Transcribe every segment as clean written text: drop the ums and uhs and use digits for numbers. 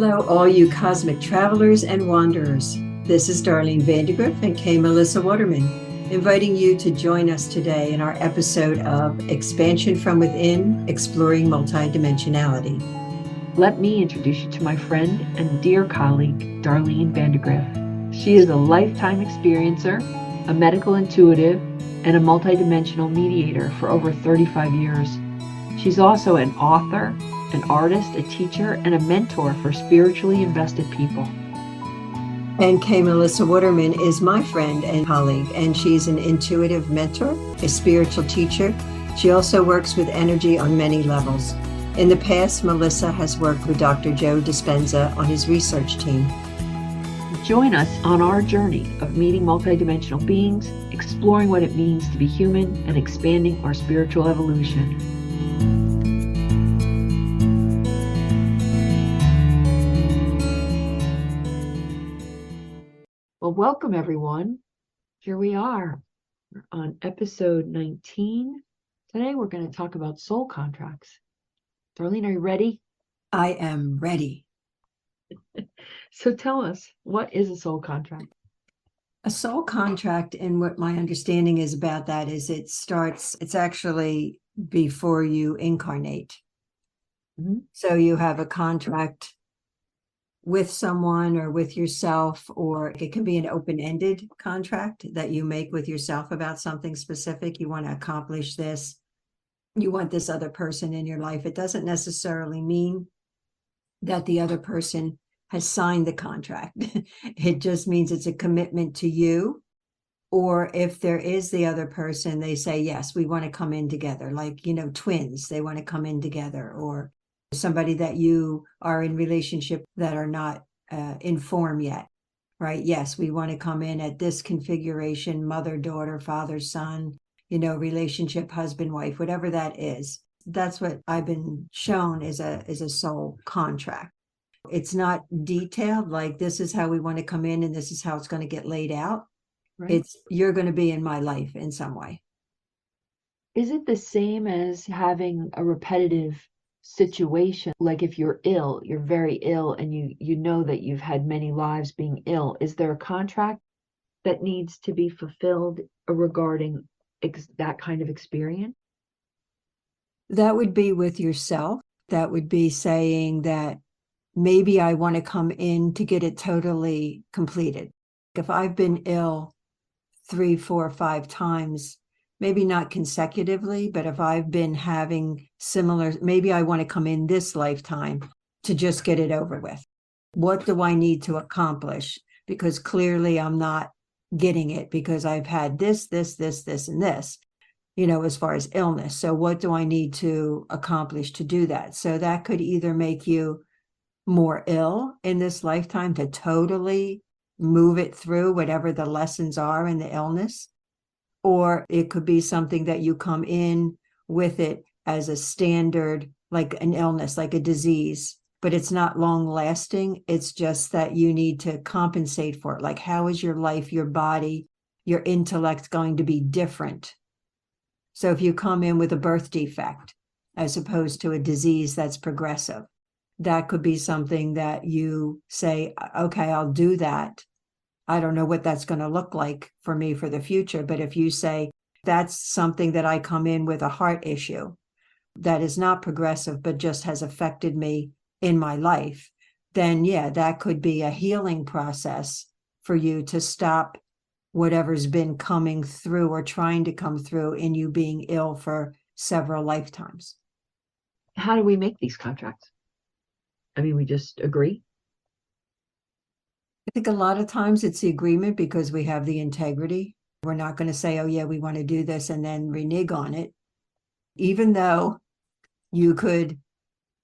Hello, all you cosmic travelers and wanderers. This is Darlene Grift and K. Melissa Waterman, inviting you to join us today in our episode of Expansion from Within, Exploring Multidimensionality. Let me introduce you to my friend and dear colleague, Darlene Grift. She is a lifetime experiencer, a medical intuitive, and a multidimensional mediator for over 35 years. She's also an author, an artist, a teacher, and a mentor for spiritually invested people. And K. Melissa Waterman is my friend and colleague, and she's an intuitive mentor, a spiritual teacher. She also works with energy on many levels. In the past, Melissa has worked with Dr. Joe Dispenza on his research team. Join us on our journey of meeting multidimensional beings, exploring what it means to be human, and expanding our spiritual evolution. Well, welcome everyone. Here we are on episode 19. Today we're going to talk about soul contracts. Darlene, are you ready? I am ready. So tell us, what is a soul contract? A soul contract, and what my understanding is about that is it's actually before you incarnate. Mm-hmm. So you have a contract with someone or with yourself, or it can be an open-ended contract that you make with yourself about something specific. You want to accomplish this. You want this other person in your life. It doesn't necessarily mean that the other person has signed the contract. It just means it's a commitment to you. Or if there is the other person, they say, yes, we want to come in together. Like, twins, they want to come in together, or somebody that you are in relationship that are not in form yet, right? Yes, we want to come in at this configuration, mother, daughter, father, son, relationship, husband, wife, whatever that is. That's what I've been shown is a soul contract. It's not detailed, like this is how we want to come in and this is how it's going to get laid out. Right. It's you're going to be in my life in some way. Is it the same as having a repetitive situation? Like if you're ill, you're very ill, and you know that you've had many lives being ill. Is there a contract that needs to be fulfilled regarding that kind of experience? That would be with yourself. That would be saying that maybe I want to come in to get it totally completed. If I've been ill 3, 4, 5 times, maybe not consecutively, but if I've been having similar, maybe I want to come in this lifetime to just get it over with. What do I need to accomplish? Because clearly I'm not getting it because I've had this, and this, as far as illness. So what do I need to accomplish to do that? So that could either make you more ill in this lifetime to totally move it through whatever the lessons are in the illness, or it could be something that you come in with it as a standard, like an illness, like a disease, but it's not long lasting. It's just that you need to compensate for it. Like, how is your life, your body, your intellect going to be different? So if you come in with a birth defect as opposed to a disease that's progressive, that could be something that you say, okay, I'll do that. I don't know what that's going to look like for me for the future. But if you say that's something that I come in with a heart issue that is not progressive, but just has affected me in my life, then yeah, that could be a healing process for you to stop whatever's been coming through or trying to come through in you being ill for several lifetimes. How do we make these contracts? I mean, we just agree. I think a lot of times it's the agreement because we have the integrity. We're not going to say, oh yeah, we want to do this and then renege on it. Even though you could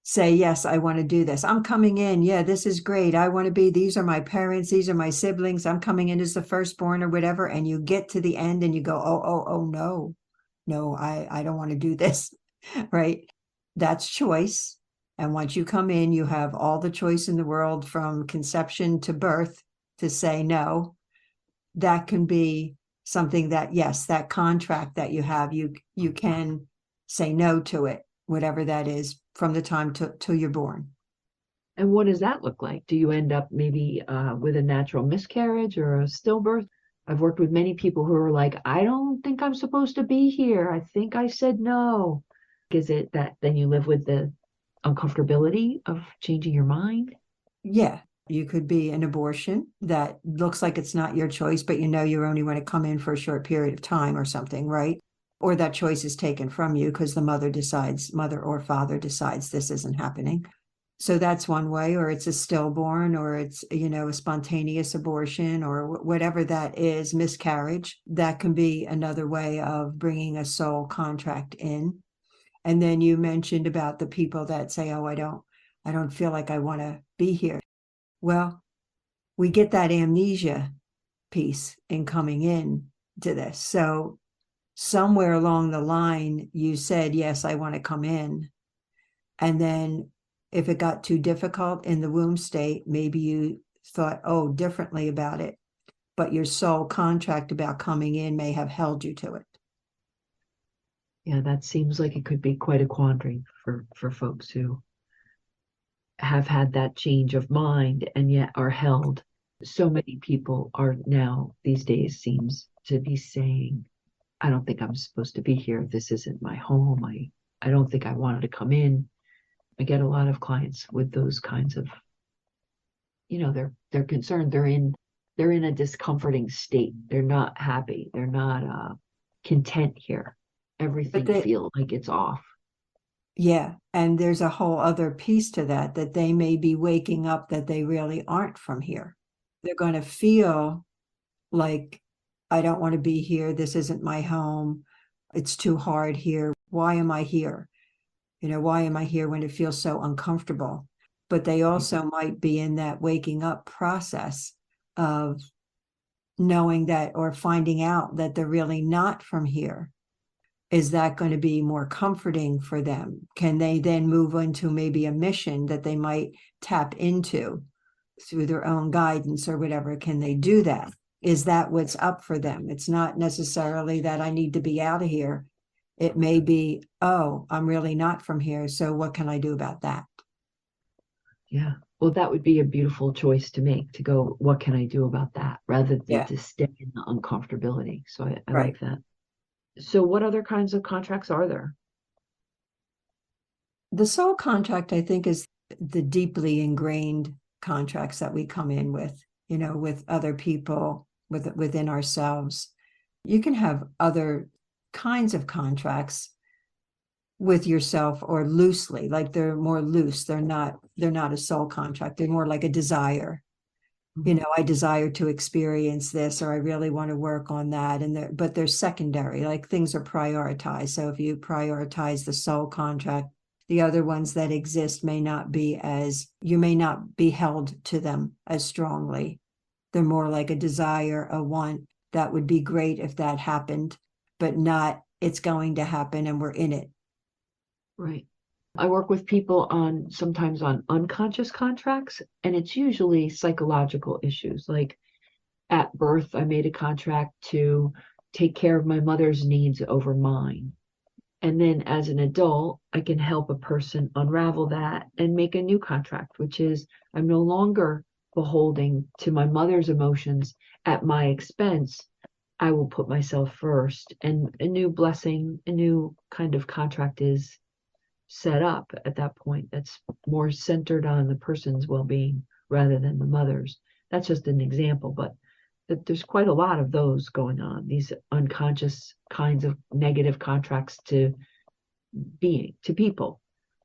say, yes, I want to do this. I'm coming in. Yeah, this is great. I want to be, these are my parents. These are my siblings. I'm coming in as the firstborn or whatever. And you get to the end and you go, no, I don't want to do this. Right. That's choice. And once you come in, you have all the choice in the world from conception to birth to say no. That can be something that, yes, that contract that you have, you can say no to it, whatever that is, from the time till you're born. And what does that look like? Do you end up maybe with a natural miscarriage or a stillbirth? I've worked with many people who are like, I don't think I'm supposed to be here. I think I said no. Is it that then you live with the uncomfortability of changing your mind? Yeah, you could be an abortion that looks like it's not your choice, but you know you only want to come in for a short period of time or something, right? Or that choice is taken from you because the mother or father decides this isn't happening. So that's one way, or it's a stillborn, or it's, a spontaneous abortion, or whatever that is, miscarriage. That can be another way of bringing a soul contract in. And then you mentioned about the people that say, oh, I don't feel like I want to be here. Well, we get that amnesia piece in coming in to this. So somewhere along the line, you said, yes, I want to come in. And then if it got too difficult in the womb state, maybe you thought, oh, differently about it. But your soul contract about coming in may have held you to it. Yeah, that seems like it could be quite a quandary for folks who have had that change of mind and yet are held. So many people are now these days seems to be saying, I don't think I'm supposed to be here. This isn't my home. I don't think I wanted to come in. I get a lot of clients with those kinds of, they're concerned. They're in a discomforting state. They're not happy. They're not content here. But Everything they, feels like it's off. yeah. And there's a whole other piece to that, that they may be waking up that they really aren't from here. They're going to feel like, I don't want to be here. This isn't my home. It's too hard here. Why am I here? Why am I here when it feels so uncomfortable? But they also might be in that waking up process of knowing that, or finding out that they're really not from here. Is that going to be more comforting for them? Can they then move into maybe a mission that they might tap into through their own guidance or whatever? Can they do that? Is that what's up for them? It's not necessarily that I need to be out of here. It may be, oh, I'm really not from here. So what can I do about that? Yeah. Well, that would be a beautiful choice to make, to go, what can I do about that, rather than Yeah, to stay in the uncomfortability. So I right. like that. So what other kinds of contracts are there? The soul contract, I think, is the deeply ingrained contracts that we come in with, with other people, within ourselves. You can have other kinds of contracts with yourself, or loosely, like they're more loose. They're not a soul contract. They're more like a desire. Mhm. I desire to experience this, or I really want to work on that. But they're secondary, like things are prioritized. So if you prioritize the soul contract, the other ones that exist you may not be held to them as strongly. They're more like a desire, a want. That would be great if that happened, but not, it's going to happen and we're in it. Right. I work with people sometimes on unconscious contracts, and it's usually psychological issues. Like at birth, I made a contract to take care of my mother's needs over mine. And then as an adult, I can help a person unravel that and make a new contract, which is I'm no longer beholding to my mother's emotions at my expense. I will put myself first. And a new blessing, a new kind of contract is set up at that point that's more centered on the person's well-being rather than the mother's. That's just an example, but there's quite a lot of those going on, these unconscious kinds of negative contracts to people.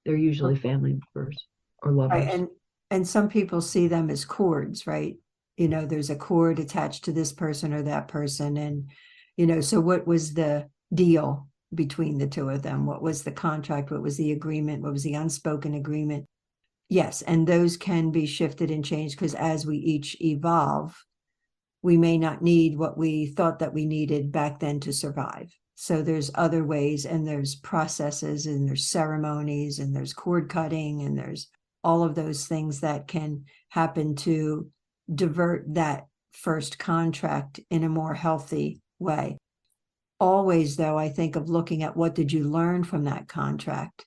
They're usually family members or Right. lovers. And some people see them as cords, right? There's a cord attached to this person or that person. And, so what was the deal between the two of them? What was the contract? What was the agreement? What was the unspoken agreement? Yes. And those can be shifted and changed, because as we each evolve, we may not need what we thought that we needed back then to survive. So there's other ways, and there's processes, and there's ceremonies, and there's cord cutting, and there's all of those things that can happen to divert that first contract in a more healthy way. Always, though, I think of looking at, what did you learn from that contract?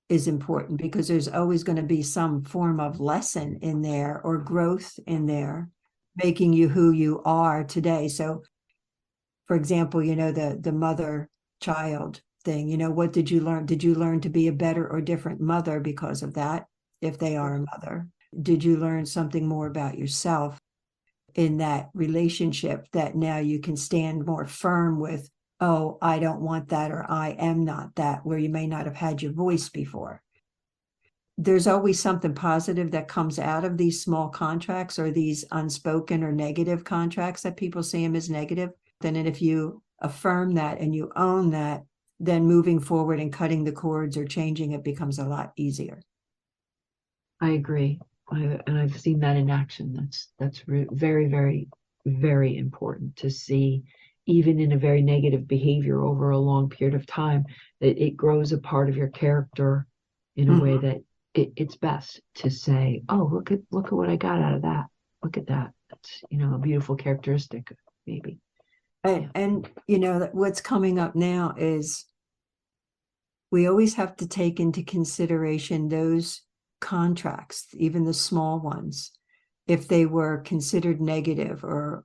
is important, because there's always going to be some form of lesson in there or growth in there, making you who you are today. So, for example, the mother child thing, what did you learn? Did you learn to be a better or different mother because of that, if they are a mother? Did you learn something more about yourself in that relationship that now you can stand more firm with, oh, I don't want that, or I am not that, where you may not have had your voice before? There's always something positive that comes out of these small contracts, or these unspoken or negative contracts that people see them as negative. Then, and if you affirm that and you own that, then moving forward and cutting the cords or changing it becomes a lot easier. I agree. And I've seen that in action. That's very, very, very important to see, even in a very negative behavior over a long period of time, that it grows a part of your character in a way that it's best to say, oh, look at what I got out of that. Look at that. That's, a beautiful characteristic, maybe. And what's coming up now is we always have to take into consideration those contracts, even the small ones, if they were considered negative or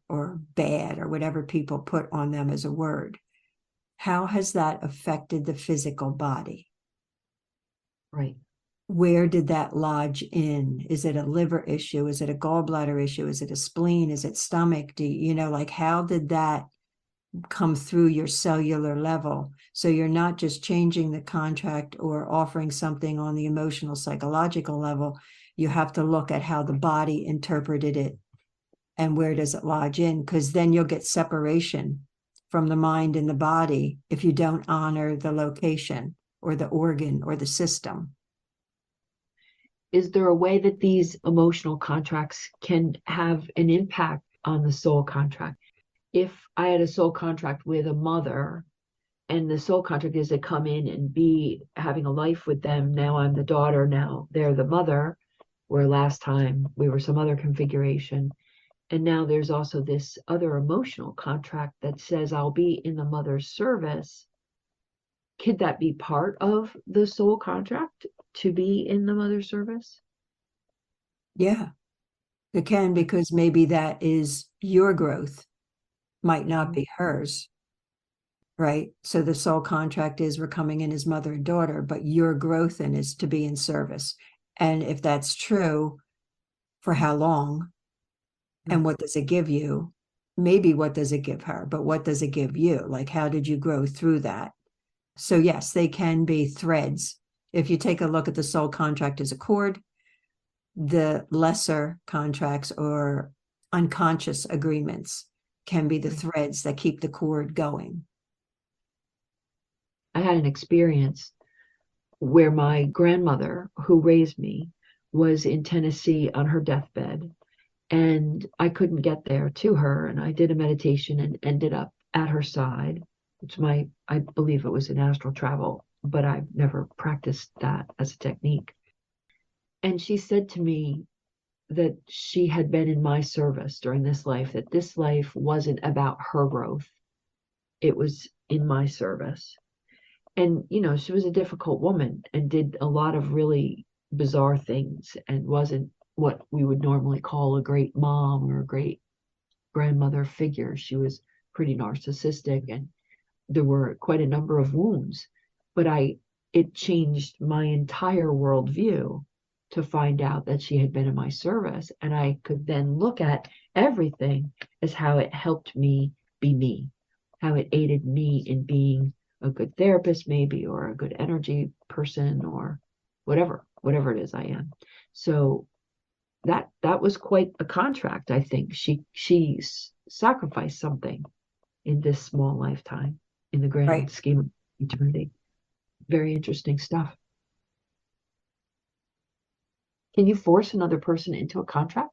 bad, or whatever people put on them as a word. How has that affected the physical body? Right. Where did that lodge in? Is it a liver issue? Is it a gallbladder issue? Is it a spleen? Is it stomach? How did that come through your cellular level? So you're not just changing the contract or offering something on the emotional, psychological level. You have to look at how the body interpreted it and where does it lodge in, because then you'll get separation from the mind and the body if you don't honor the location or the organ or the system. Is there a way that these emotional contracts can have an impact on the soul contract? If I had a soul contract with a mother, and the soul contract is to come in and be having a life with them, now I'm the daughter, now they're the mother, where last time we were some other configuration. And now there's also this other emotional contract that says I'll be in the mother's service. Could that be part of the soul contract, to be in the mother's service? Yeah, it can, because maybe that is your growth, might not be hers, right? So the soul contract is we're coming in as mother and daughter, but your growth in is to be in service. And if that's true, for how long? And what does it give you? Maybe what does it give her, but what does it give you? Like, how did you grow through that? So yes, they can be threads. If you take a look at the soul contract as a cord, the lesser contracts or unconscious agreements can be the threads that keep the cord going. I had an experience where my grandmother, who raised me, was in Tennessee on her deathbed, and I couldn't get there to her. And I did a meditation and ended up at her side, which I believe it was an astral travel, but I've never practiced that as a technique. And she said to me that she had been in my service during this life, that this life wasn't about her growth. It was in my service. And, she was a difficult woman and did a lot of really bizarre things, and wasn't what we would normally call a great mom or a great grandmother figure. She was pretty narcissistic, and there were quite a number of wounds. But it changed my entire worldview to find out that she had been in my service. And I could then look at everything as how it helped me be me, how it aided me in being a good therapist, maybe, or a good energy person, or whatever it is I am. So that was quite a contract. I think she sacrificed something in this small lifetime, in the grand Right. scheme of eternity. Very interesting stuff. Can you force another person into a contract?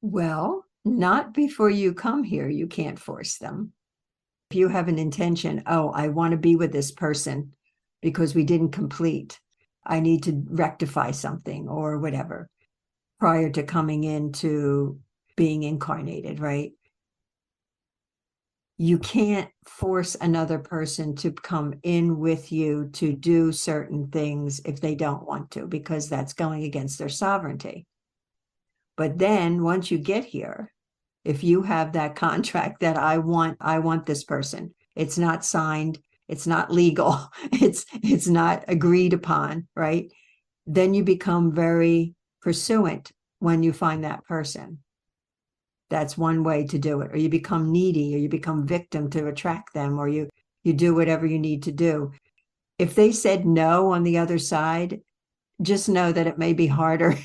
Well, not before you come here. You can't force them. If you have an intention, oh, I want to be with this person because we didn't complete, I need to rectify something or whatever prior to coming into being incarnated, right? You can't force another person to come in with you to do certain things if they don't want to, because that's going against their sovereignty. But then once you get here, if you have that contract that I want this person, it's not signed, it's not legal, it's not agreed upon, right? Then you become very pursuant when you find that person. That's one way to do it. Or you become needy, or you become victim to attract them, or you do whatever you need to do. If they said no on the other side, just know that it may be harder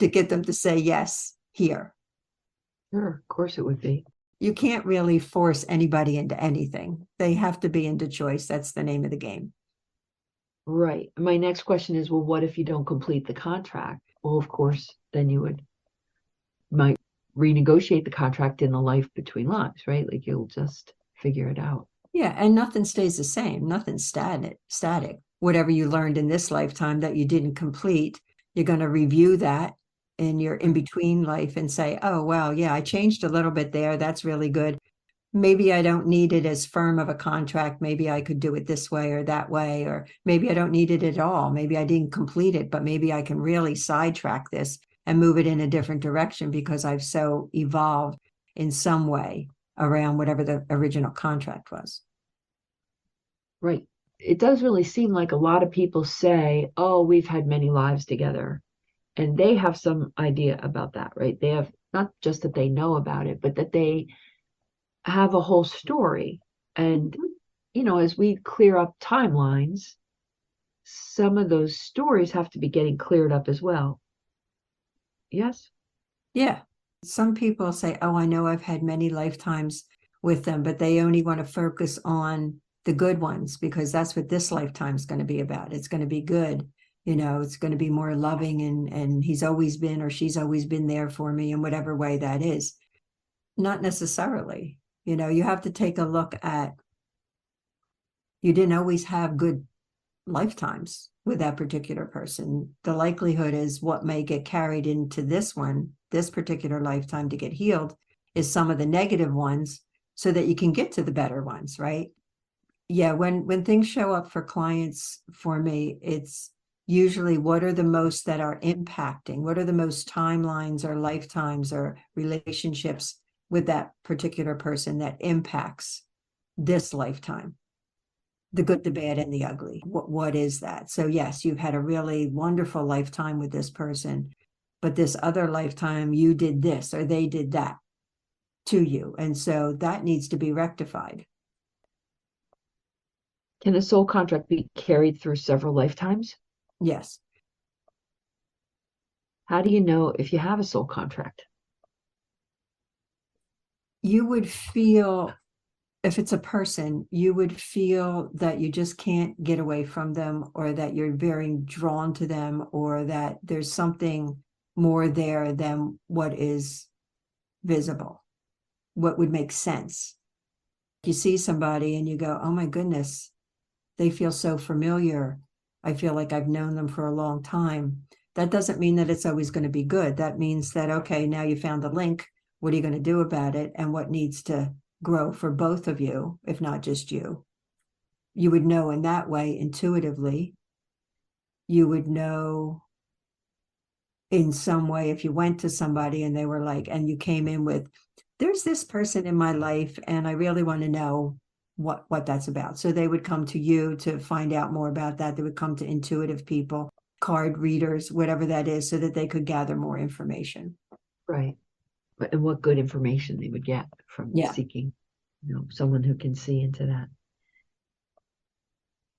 to get them to say yes here. Sure, of course it would be. You can't really force anybody into anything. They have to be into choice. That's the name of the game. Right. My next question is, well, what if you don't complete the contract? Well, of course, then you might renegotiate the contract in the life between lives, right? Like you'll just figure it out. Yeah, and nothing stays the same. Nothing's static. Whatever you learned in this lifetime that you didn't complete, you're going to review that in your in-between life and say, oh, wow, yeah, I changed a little bit there. That's really good. Maybe I don't need it as firm of a contract. Maybe I could do it this way or that way, or maybe I don't need it at all. Maybe I didn't complete it, but maybe I can really sidetrack this and move it in a different direction because I've so evolved in some way around whatever the original contract was. Right. It does really seem like a lot of people say, oh, we've had many lives together. And they have some idea about that, right? They have not just that they know about it, but that they have a whole story. And, as we clear up timelines, some of those stories have to be getting cleared up as well. Yes? Yeah. Some people say, oh, I know I've had many lifetimes with them, but they only want to focus on the good ones because that's what this lifetime is going to be about. It's going to be good. It's going to be more loving and he's always been or she's always been there for me in whatever way that is. Not necessarily. You have to take a look at, you didn't always have good lifetimes with that particular person. The likelihood is what may get carried into this particular lifetime to get healed is some of the negative ones so that you can get to the better ones, right? Yeah, when things show up for clients for me, it's usually what are the most that are impacting, what are the most timelines or lifetimes or relationships with that particular person that impacts this lifetime, the good, the bad, and the ugly. What is that? So yes, you've had a really wonderful lifetime with this person, but this other lifetime you did this or they did that to you. And so that needs to be rectified. Can a soul contract be carried through several lifetimes? Yes. How do you know if you have a soul contract? You would feel, if it's a person, you would feel that you just can't get away from them or that you're very drawn to them or that there's something more there than what is visible, what would make sense. You see somebody and you go, oh my goodness, they feel so familiar. I feel like I've known them for a long time. That doesn't mean that it's always going to be good. That means that, okay, now you found the link. What are you going to do about it? And what needs to grow for both of you, if not just you? You would know in that way intuitively. You would know in some way if you went to somebody and they were like, and you came in with, there's this person in my life and I really want to know what that's about. So they would come to you to find out more about that. They would come to intuitive people, card readers, whatever that is, so that they could gather more information. Right. And what good information they would get from seeking, someone who can see into that.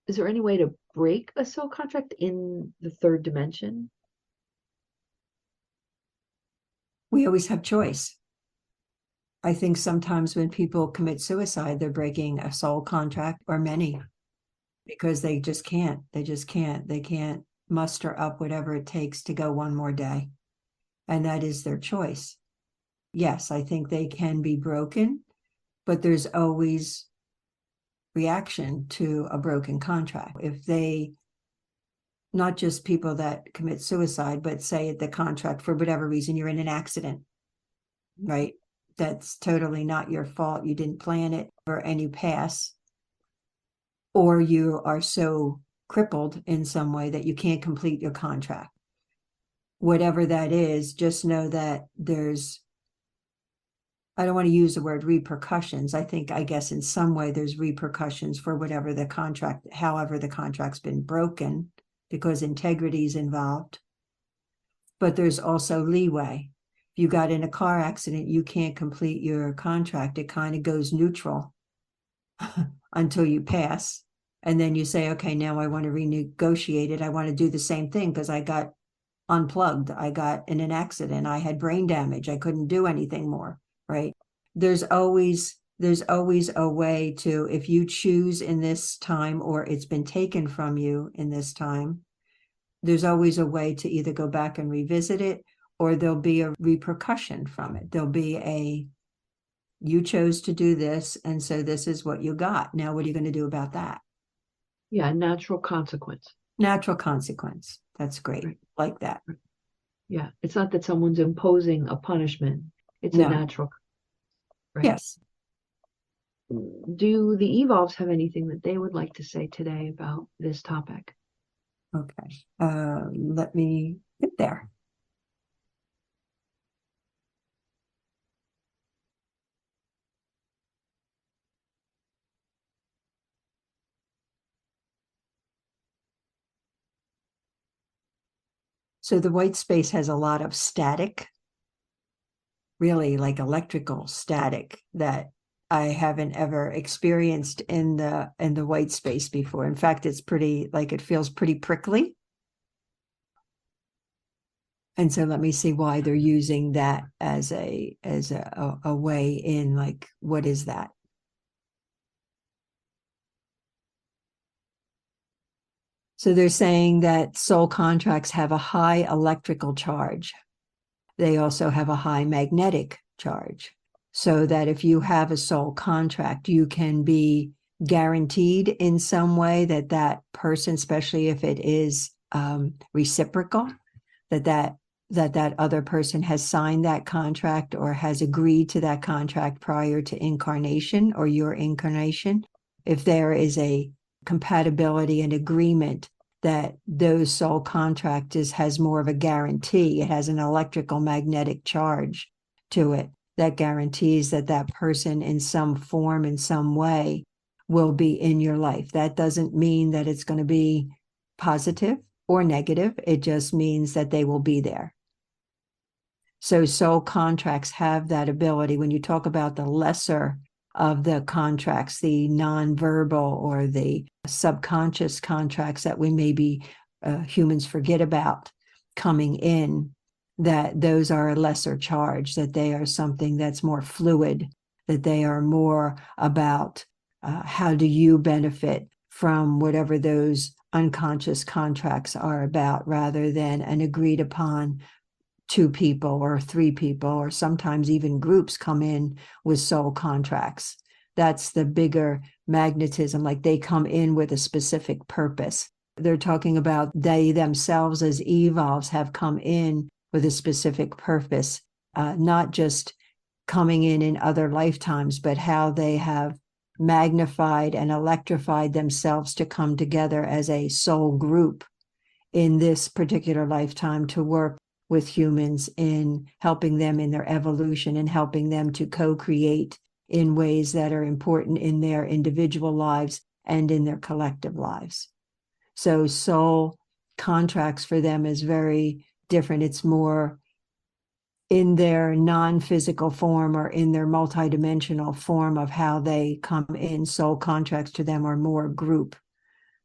Is there any way to break a soul contract in the third dimension? We always have choice. I think sometimes when people commit suicide, they're breaking a soul contract or many because they just can't. They can't muster up whatever it takes to go one more day. And that is their choice. Yes, I think they can be broken, but there's always reaction to a broken contract. If they, not just people that commit suicide, but say the contract for whatever reason, you're in an accident, right? that's totally not your fault. You didn't plan it, and you pass, or you are so crippled in some way that you can't complete your contract. Whatever that is, just know that I don't want to use the word repercussions. I guess in some way there's repercussions for whatever the contract, however the contract's been broken, because integrity is involved. But there's also leeway. If you got in a car accident, you can't complete your contract. It kind of goes neutral until you pass. And then you say, okay, now I want to renegotiate it. I want to do the same thing because I got unplugged. I got in an accident. I had brain damage. I couldn't do anything more, right? There's always a way to, if you choose in this time or it's been taken from you in this time, there's always a way to either go back and revisit it, or there'll be a repercussion from it. There'll be you chose to do this, and so this is what you got. Now, what are you going to do about that? Yeah, natural consequence. Natural consequence. That's great. Right. Like that. Yeah, it's not that someone's imposing a punishment. It's a No. natural. Right. Yes. Do the evolves have anything that they would like to say today about this topic? Okay. Let me get there. So the white space has a lot of static, really like electrical static, that I haven't ever experienced in the white space before. In fact, it's pretty, like, it feels pretty prickly. And so let me see why they're using that as a way in, like, what is that? So they're saying that soul contracts have a high electrical charge. They also have a high magnetic charge. So that if you have a soul contract, you can be guaranteed in some way that that person, especially if it is reciprocal, that other person has signed that contract or has agreed to that contract prior to incarnation or your incarnation. If there is a compatibility and agreement that those soul contracts has more of a guarantee, it has an electrical magnetic charge to it that guarantees that that person in some form, in some way, will be in your life. That doesn't mean that it's going to be positive or negative. It just means that they will be there. So soul contracts have that ability. When you talk about the lesser of the contracts, the nonverbal or the subconscious contracts that we maybe humans forget about coming in, that those are a lesser charge, that they are something that's more fluid, that they are more about how do you benefit from whatever those unconscious contracts are about, rather than an agreed upon 2 people or 3 people, or sometimes even groups come in with soul contracts. That's the bigger magnetism, like they come in with a specific purpose. They're talking about they themselves as evolves have come in with a specific purpose, not just coming in other lifetimes, but how they have magnified and electrified themselves to come together as a soul group in this particular lifetime to work with humans in helping them in their evolution and helping them to co-create in ways that are important in their individual lives and in their collective lives. So soul contracts for them is very different. It's more in their non-physical form or in their multidimensional form of how they come in. Soul contracts to them are more group.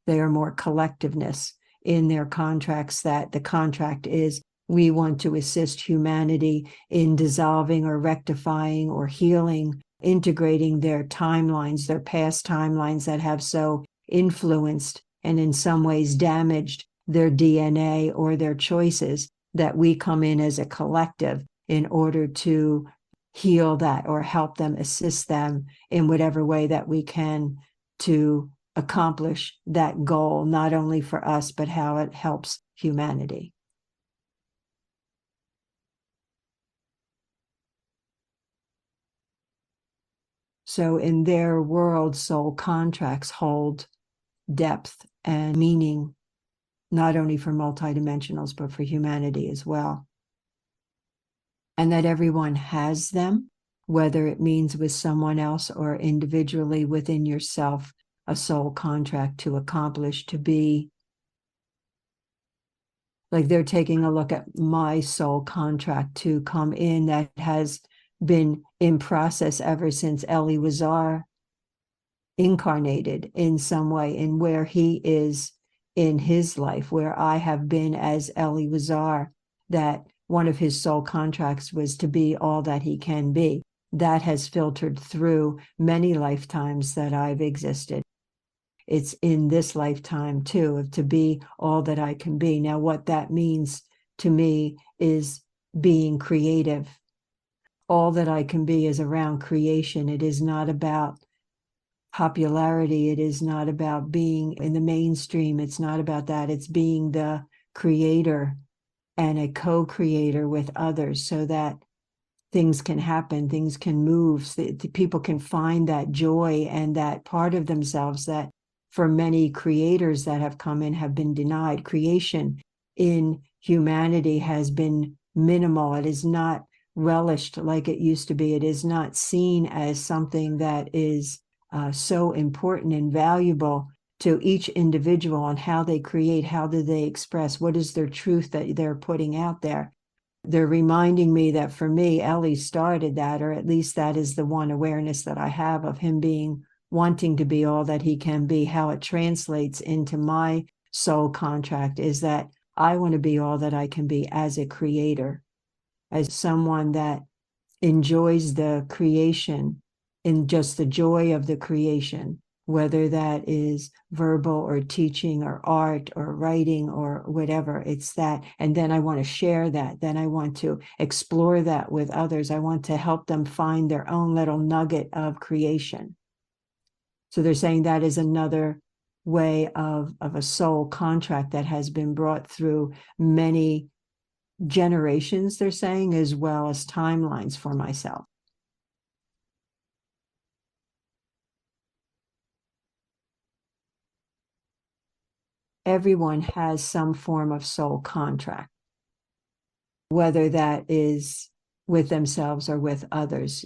They are more collectiveness in their contracts, that the contract is, we want to assist humanity in dissolving or rectifying or healing, integrating their timelines, their past timelines that have so influenced and in some ways damaged their DNA or their choices, that we come in as a collective in order to heal that or help them, assist them in whatever way that we can to accomplish that goal, not only for us, but how it helps humanity. So in their world, soul contracts hold depth and meaning, not only for multidimensionals, but for humanity as well. And that everyone has them, whether it means with someone else or individually within yourself, a soul contract to accomplish, to be. Like they're taking a look at my soul contract to come in that has been in process ever since Ellie Wazar incarnated in some way, in where he is in his life, where I have been as Ellie Wazar, that one of his soul contracts was to be all that he can be. That has filtered through many lifetimes that I've existed. It's in this lifetime too, of to be all that I can be. Now, what that means to me is being creative. All that I can be is around creation. It is not about popularity. It is not about being in the mainstream. It's not about that. It's being the creator and a co-creator with others, so that things can happen, things can move, so that people can find that joy and that part of themselves that for many creators that have come in have been denied. Creation in humanity has been minimal. It is not relished like it used to be. It is not seen as something that is so important and valuable to each individual on how they create, how do they express, what is their truth that they're putting out there. They're reminding me that for me, Ellie started that, or at least that is the one awareness that I have of him being, wanting to be all that he can be. How it translates into my soul contract is that I want to be all that I can be as a creator, as someone that enjoys the creation in just the joy of the creation, whether that is verbal or teaching or art or writing or whatever. It's that. And then I want to share that. Then I want to explore that with others. I want to help them find their own little nugget of creation. So they're saying that is another way of a soul contract that has been brought through many generations, they're saying, as well as timelines for myself. Everyone has some form of soul contract, whether that is with themselves or with others.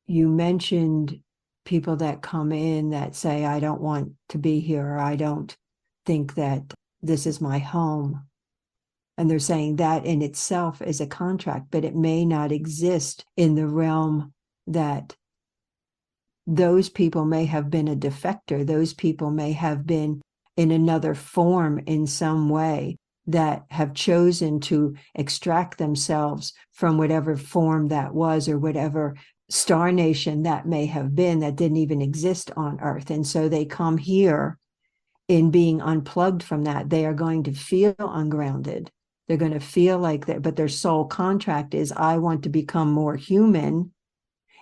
You mentioned people that come in that say, I don't want to be here, or I don't think that this is my home. And they're saying that in itself is a contract, but it may not exist in the realm that those people may have been a defector. Those people may have been in another form in some way, that have chosen to extract themselves from whatever form that was, or whatever star nation that may have been, that didn't even exist on Earth. And so they come here in being unplugged from that. They are going to feel ungrounded. They're going to feel like that, but their soul contract is, I want to become more human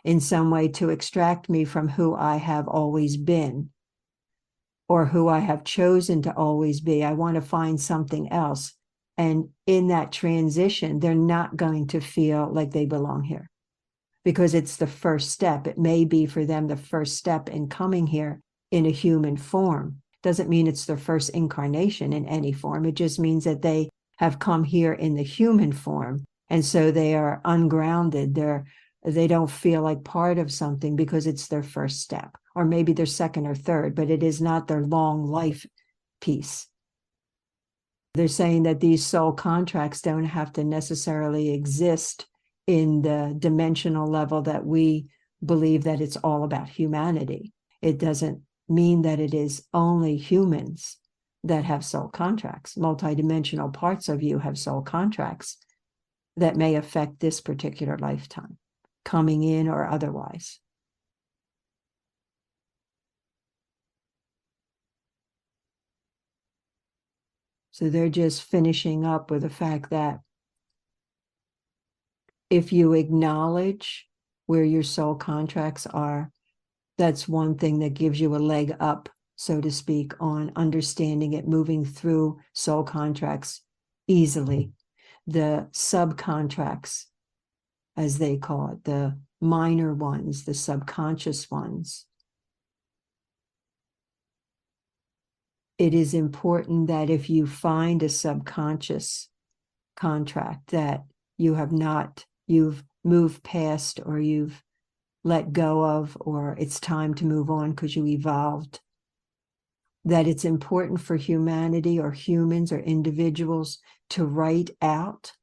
in some way to extract me from who I have always been, or who I have chosen to always be. I want to find something else. And in that transition, they're not going to feel like they belong here, because it's the first step. It may be for them the first step in coming here in a human form. Doesn't mean it's their first incarnation in any form. It just means that they have come here in the human form. And so they are ungrounded. They don't feel like part of something because it's their first step, or maybe their second or third, but it is not their long life piece. They're saying that these soul contracts don't have to necessarily exist in the dimensional level that we believe that it's all about humanity. It doesn't mean that it is only humans that have soul contracts. Multidimensional parts of you have soul contracts that may affect this particular lifetime, coming in or otherwise. So they're just finishing up with the fact that if you acknowledge where your soul contracts are, that's one thing that gives you a leg up, so to speak, on understanding it, moving through soul contracts easily. The subcontracts, as they call it, the minor ones, the subconscious ones. It is important that if you find a subconscious contract that you've moved past, or you've let go of, or it's time to move on because you evolved, that it's important for humanity or humans or individuals to write out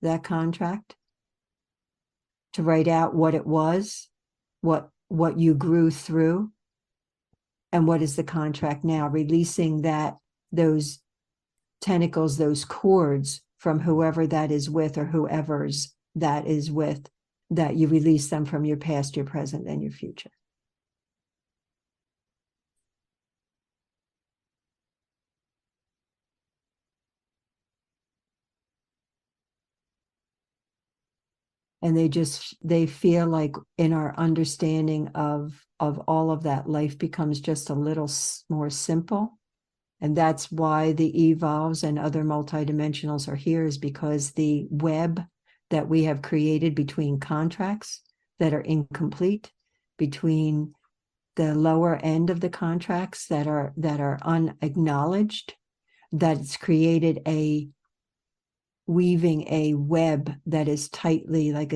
that contract, to write out what it was, what you grew through, and what is the contract now, releasing those tentacles, those cords from whoever that is with, or whoever's that is with, that you release them from your past, your present, and your future. And they feel like, in our understanding of all of that, life becomes just a little more simple. And that's why the evolves and other multidimensionals are here, is because the web that we have created between contracts that are incomplete, between the lower end of the contracts that are unacknowledged, that's created weaving a web that is tightly, like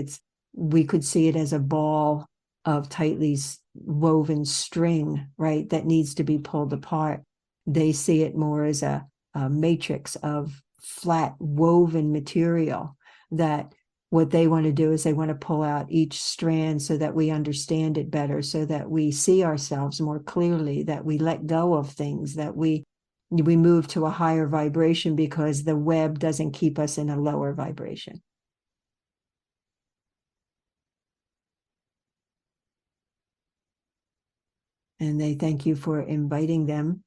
we could see it as a ball of tightly woven string, right, that needs to be pulled apart. They see it more as a matrix of flat woven material, that what they want to do is they want to pull out each strand so that we understand it better, so that we see ourselves more clearly, that we let go of things, that we move to a higher vibration, because the web doesn't keep us in a lower vibration. And they thank you for inviting them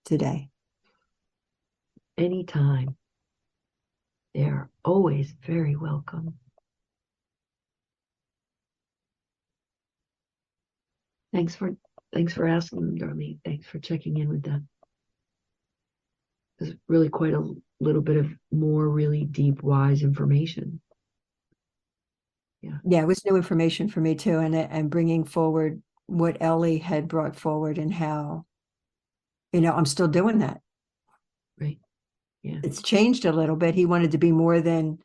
today. Anytime. They are always very welcome. Thanks for asking them, Darlene. Thanks for checking in with them. There's really quite a little bit of more really deep, wise information. Yeah, it was new information for me too, and bringing forward what Ellie had brought forward, and how, I'm still doing that. Right. Yeah. It's changed a little bit. He wanted to be more than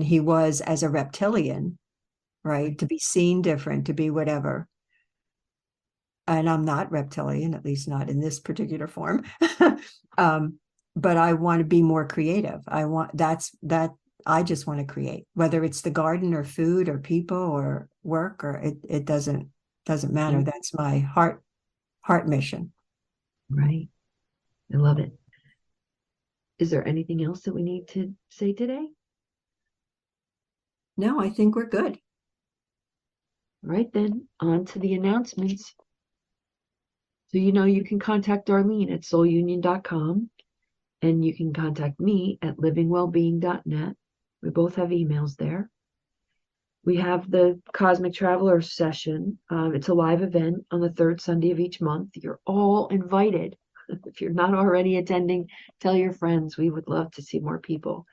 he was as a reptilian, right? To be seen different, to be whatever. And I'm not reptilian, at least not in this particular form. But I want to be more creative. I just want to create, whether it's the garden or food or people or work, or it doesn't matter. That's my heart mission. Right. I love it. Is there anything else that we need to say today? No, I think we're good. All right, then on to the announcements. So you can contact Darlene at soulunion.com, and you can contact me at livingwellbeing.net. We both have emails there. We have the Cosmic Traveler session. It's a live event on the third Sunday of each month. You're all invited. If you're not already attending, tell your friends. We would love to see more people.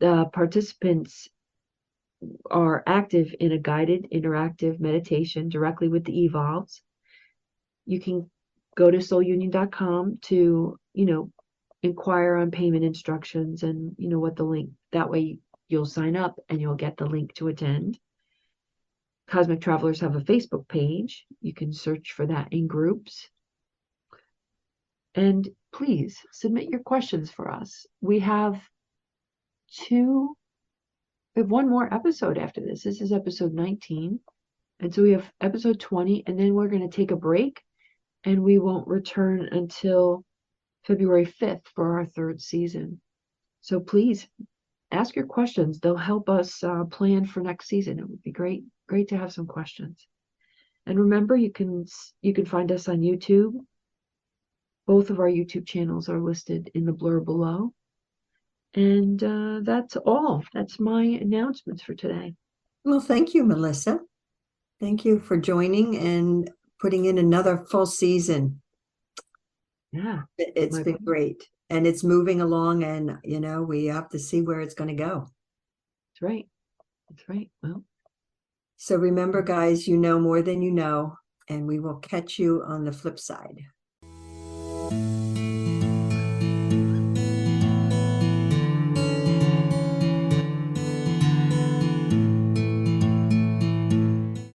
The participants are active in a guided interactive meditation directly with the evolves. You can go to soulunion.com to, inquire on payment instructions and, what the link, that way you'll sign up and you'll get the link to attend. Cosmic Travelers have a Facebook page. You can search for that in groups. And please submit your questions for us. We have one more episode after this. This is episode 19. And so we have episode 20, and then we're going to take a break, and we won't return until February 5th for our third season. So please ask your questions. They'll help us plan for next season. It would be great to have some questions. And remember, you can find us on YouTube. Both of our YouTube channels are listed in the blurb below. And that's all. That's my announcements for today. Well, thank you, Melissa. Thank you for joining and putting in another full season. Yeah. It's been great. And it's moving along, and, we have to see where it's going to go. That's right. Well, So remember, guys, you know more than you know, and we will catch you on the flip side.